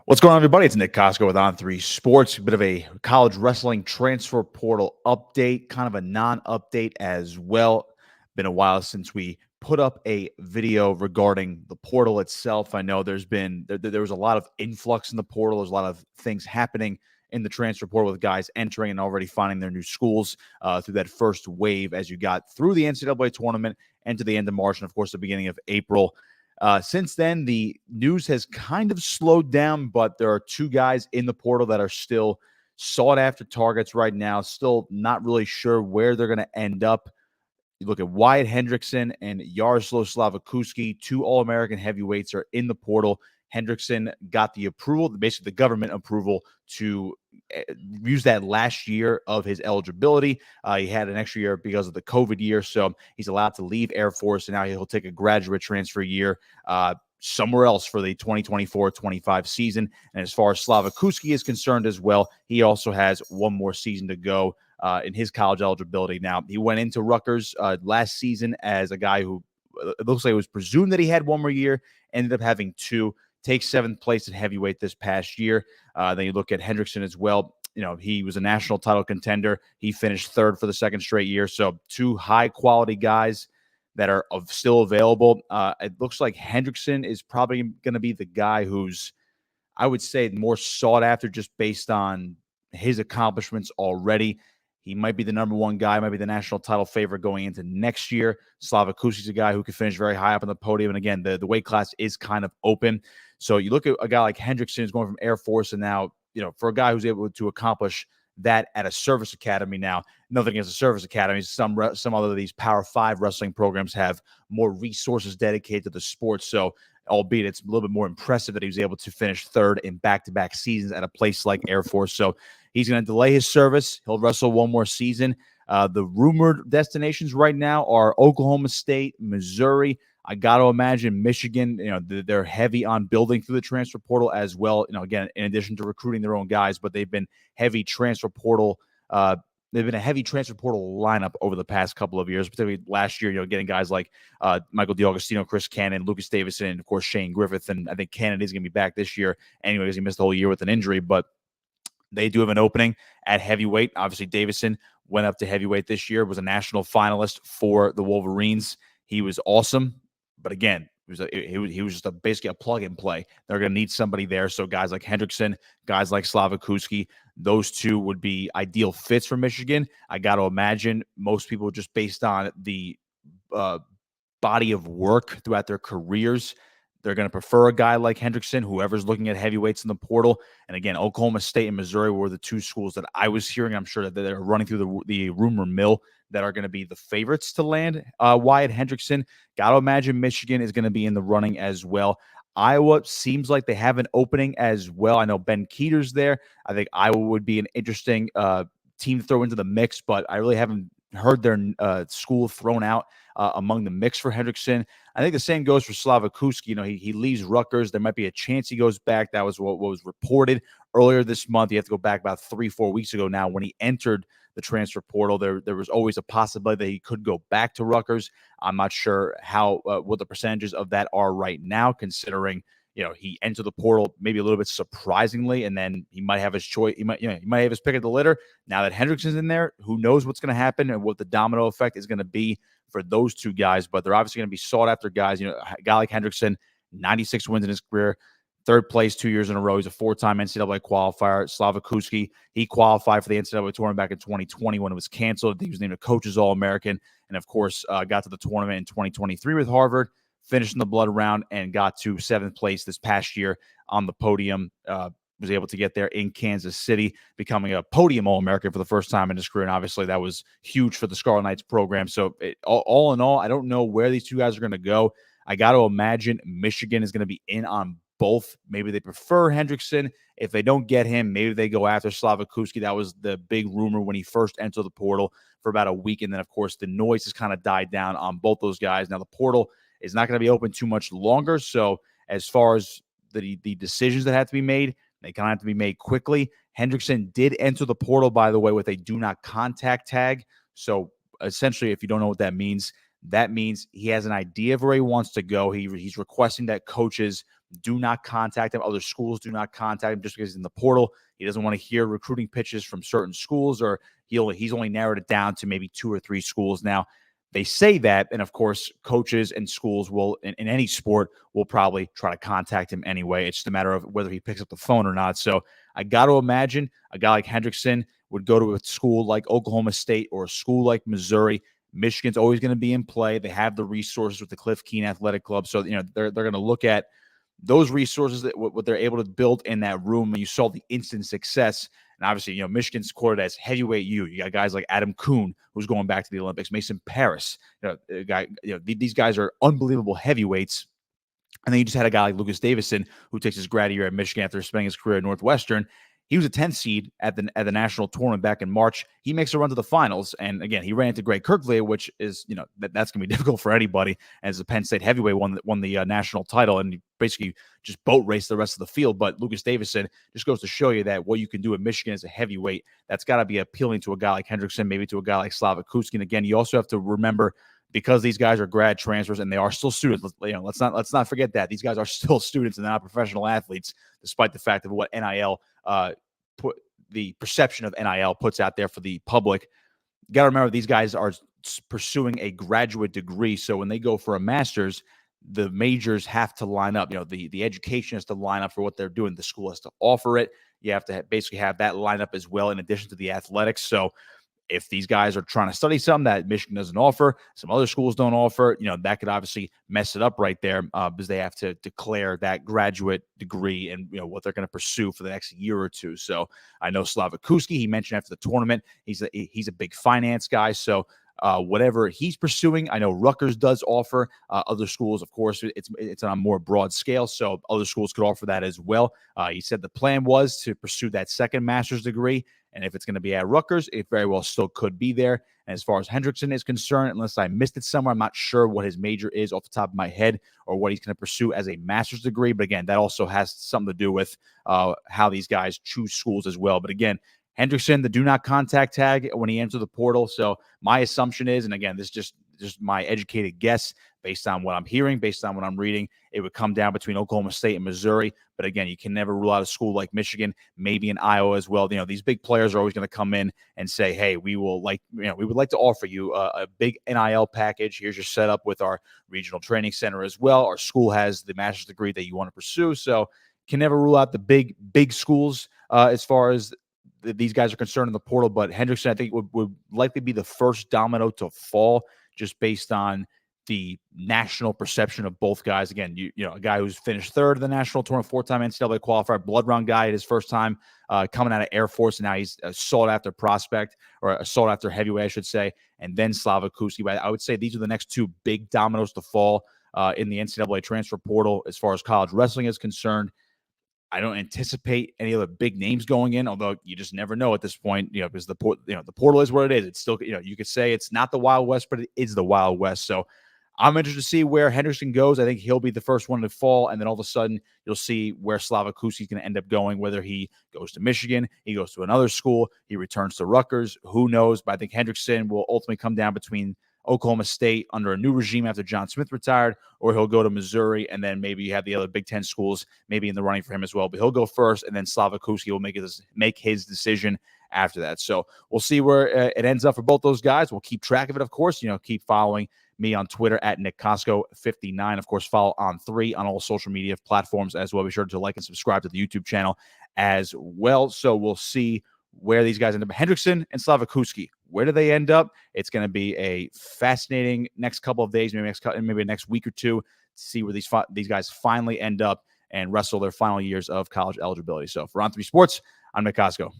What's going on, everybody? It's Nick Costco with On3 Sports. A bit of a college wrestling transfer portal update, kind of a non-update as well. Been a while since we put up a video regarding the portal itself. I know there was a lot of influx in the portal. There's a lot of things happening in the transfer portal with guys entering and already finding their new schools through that first wave as you got through the NCAA tournament and to the end of March and, of course, the beginning of April. Since then, the news has kind of slowed down, but there are two guys in the portal that are still sought-after targets right now, still not really sure where they're going to end up. You look at Wyatt Hendrickson and Yaraslau Slavikouski, two All-American heavyweights are in the portal. Hendrickson got the approval, basically the government approval, to use that last year of his eligibility. He had an extra year because of the COVID year, so he's allowed to leave Air Force, and now he'll take a graduate transfer year somewhere else for the 2024-25 season. And as far as Slavikouski is concerned as well, he also has one more season to go in his college eligibility. Now, he went into Rutgers last season as a guy who it looks like it was presumed that he had one more year, ended up having two. Takes seventh place at heavyweight this past year. Then you look at Hendrickson as well. You know, he was a national title contender. He finished third for the second straight year. So two high-quality guys that are still available. It looks like Hendrickson is probably going to be the guy who's, I would say, more sought after just based on his accomplishments already. He might be the number one guy, might be the national title favorite going into next year. Slavikouski's a guy who can finish very high up on the podium. And again, the weight class is kind of open. So you look at a guy like Hendrickson who's going from Air Force, and now, you know, for a guy who's able to accomplish that at a service academy now, nothing against the service academies. Some other of these Power 5 wrestling programs have more resources dedicated to the sport. So albeit it's a little bit more impressive that he was able to finish third in back-to-back seasons at a place like Air Force. So he's going to delay his service. He'll wrestle one more season. The rumored destinations right now are Oklahoma State, Missouri. I got to imagine Michigan. You know, they're heavy on building through the transfer portal as well. You know, again, in addition to recruiting their own guys, but they've been heavy transfer portal. They've been a heavy transfer portal lineup over the past couple of years, particularly last year, you know, getting guys like Michael DiAugustino, Chris Cannon, Lucas Davison, and, of course, Shane Griffith. And I think Cannon is going to be back this year anyway because he missed the whole year with an injury. But they do have an opening at heavyweight. Obviously, Davison went up to heavyweight this year, was a national finalist for the Wolverines. He was awesome. But again, he was just basically a plug-and-play. They're going to need somebody there. So guys like Hendrickson, guys like Slavikouski, those two would be ideal fits for Michigan. I got to imagine most people, just based on the body of work throughout their careers, they're going to prefer a guy like Hendrickson, whoever's looking at heavyweights in the portal. And again, Oklahoma State and Missouri were the two schools that I was hearing. I'm sure that they're running through the rumor mill that are going to be the favorites to land Wyatt Hendrickson. Got to imagine Michigan is going to be in the running as well. Iowa seems like they have an opening as well. I know Ben Keeter's there. I think Iowa would be an interesting team to throw into the mix, but I really haven't heard their school thrown out among the mix for Hendrickson. I think the same goes for Slavikouski. You know, he leaves Rutgers. There might be a chance he goes back. That was what was reported earlier this month. You have to go back about 3-4 weeks ago now when he entered the transfer portal. There was always a possibility that he could go back to Rutgers. I'm not sure how what the percentages of that are right now, considering, you know, he entered the portal maybe a little bit surprisingly, and then he might have his choice. He might have his pick of the litter. Now that Hendrickson's in there, who knows what's going to happen and what the domino effect is going to be for those two guys. But they're obviously going to be sought after guys. You know, a guy like Hendrickson, 96 wins in his career, third place 2 years in a row. He's a four-time NCAA qualifier. Slavikouski, he qualified for the NCAA tournament back in 2020 when it was canceled. He was named a coach's All-American, and of course got to the tournament in 2023 with Harvard, finished in the blood round, and got to seventh place this past year on the podium. Was able to get there in Kansas City, becoming a podium All-American for the first time in his career. And obviously that was huge for the Scarlet Knights program. So all in all, I don't know where these two guys are going to go. I got to imagine Michigan is going to be in on both. Maybe they prefer Hendrickson. If they don't get him, maybe they go after Slavikouski. That was the big rumor when he first entered the portal for about a week. And then, of course, the noise has kind of died down on both those guys. Now, the portal is not going to be open too much longer. So as far as the decisions that have to be made, they kind of have to be made quickly. Hendrickson did enter the portal, by the way, with a do not contact tag. So essentially, if you don't know what that means he has an idea of where he wants to go. He's requesting that coaches do not contact him. Other schools do not contact him just because he's in the portal. He doesn't want to hear recruiting pitches from certain schools, or he's only narrowed it down to maybe 2 or 3 schools now. They say that, and of course, coaches and schools will, in any sport, will probably try to contact him anyway. It's just a matter of whether he picks up the phone or not. So I got to imagine a guy like Hendrickson would go to a school like Oklahoma State or a school like Missouri. Michigan's always going to be in play. They have the resources with the Cliff Keen Athletic Club, so they're going to look at those resources, that what they're able to build in that room. And you saw the instant success. And obviously, Michigan's quoted as heavyweight U. You got guys like Adam Kuhn, who's going back to the Olympics, Mason Paris. These guys are unbelievable heavyweights. And then you just had a guy like Lucas Davison, who takes his grad year at Michigan after spending his career at Northwestern. He was a 10th seed at the national tournament back in March. He makes a run to the finals. And again, he ran into Greg Kirkvliet, which is, that's going to be difficult for anybody. As a Penn State heavyweight, won the national title, and he basically just boat raced the rest of the field. But Lucas Davison just goes to show you that what you can do at Michigan as a heavyweight, that's got to be appealing to a guy like Hendrickson, maybe to a guy like Slavikouski. And again, you also have to remember, because these guys are grad transfers and they are still students, let's not forget that these guys are still students and they're not professional athletes, despite the fact of what NIL put the perception of NIL puts out there for the public. You got to remember, these guys are pursuing a graduate degree, so when they go for a master's, the majors have to line up. The education has to line up for what they're doing. The school has to offer it. You have to basically have that line up as well, in addition to the athletics. So if these guys are trying to study something that Michigan doesn't offer, some other schools don't offer, that could obviously mess it up right there, because they have to declare that graduate degree and, what they're going to pursue for the next year or two. So I know Slavikouski, he mentioned after the tournament, he's a big finance guy. So whatever he's pursuing, I know Rutgers does offer. Other schools, of course, it's on a more broad scale, so other schools could offer that as well. He said the plan was to pursue that second master's degree, and if it's going to be at Rutgers, it very well still could be there. And as far as Hendrickson is concerned, unless I missed it somewhere, I'm not sure what his major is off the top of my head, or what he's going to pursue as a master's degree. But again, that also has something to do with how these guys choose schools as well. But again, Hendrickson, the do not contact tag when he enters the portal. So my assumption is, and again, this is just my educated guess based on what I'm hearing, based on what I'm reading, it would come down between Oklahoma State and Missouri. But again, you can never rule out a school like Michigan, maybe in Iowa as well. These big players are always going to come in and say, hey, we would like to offer you a big NIL package. Here's your setup with our regional training center as well. Our school has the master's degree that you want to pursue. So can never rule out the big schools as far as these guys are concerned in the portal. But Hendrickson, I think, would likely be the first domino to fall, just based on the national perception of both guys. Again, a guy who's finished third in the national tournament, 4-time NCAA qualifier, blood round guy at his first time coming out of Air Force, and now he's a sought-after prospect, or a sought-after heavyweight, I should say, and then Slavikouski. But I would say these are the next two big dominoes to fall in the NCAA transfer portal as far as college wrestling is concerned. I don't anticipate any other big names going in, although you just never know at this point, because the portal is what it is. It's still, you could say it's not the Wild West, but it is the Wild West. So I'm interested to see where Hendrickson goes. I think he'll be the first one to fall, and then all of a sudden you'll see where Slavikouski is going to end up going, whether he goes to Michigan, he goes to another school, he returns to Rutgers, who knows? But I think Hendrickson will ultimately come down between Oklahoma State under a new regime after John Smith retired, or he'll go to Missouri, and then maybe you have the other Big Ten schools maybe in the running for him as well. But he'll go first, and then Slavikouski will make his decision after that. So we'll see where it ends up for both those guys. We'll keep track of it, of course. Keep following me on Twitter at NickCosco59. Of course, follow On3 on all social media platforms as well. Be sure to like and subscribe to the YouTube channel as well. So we'll see where these guys end up. Hendrickson and Slavikouski, where do they end up? It's going to be a fascinating next couple of days, maybe next week or two, to see where these guys finally end up and wrestle their final years of college eligibility. So for On3 Sports, I'm Nick Cosco.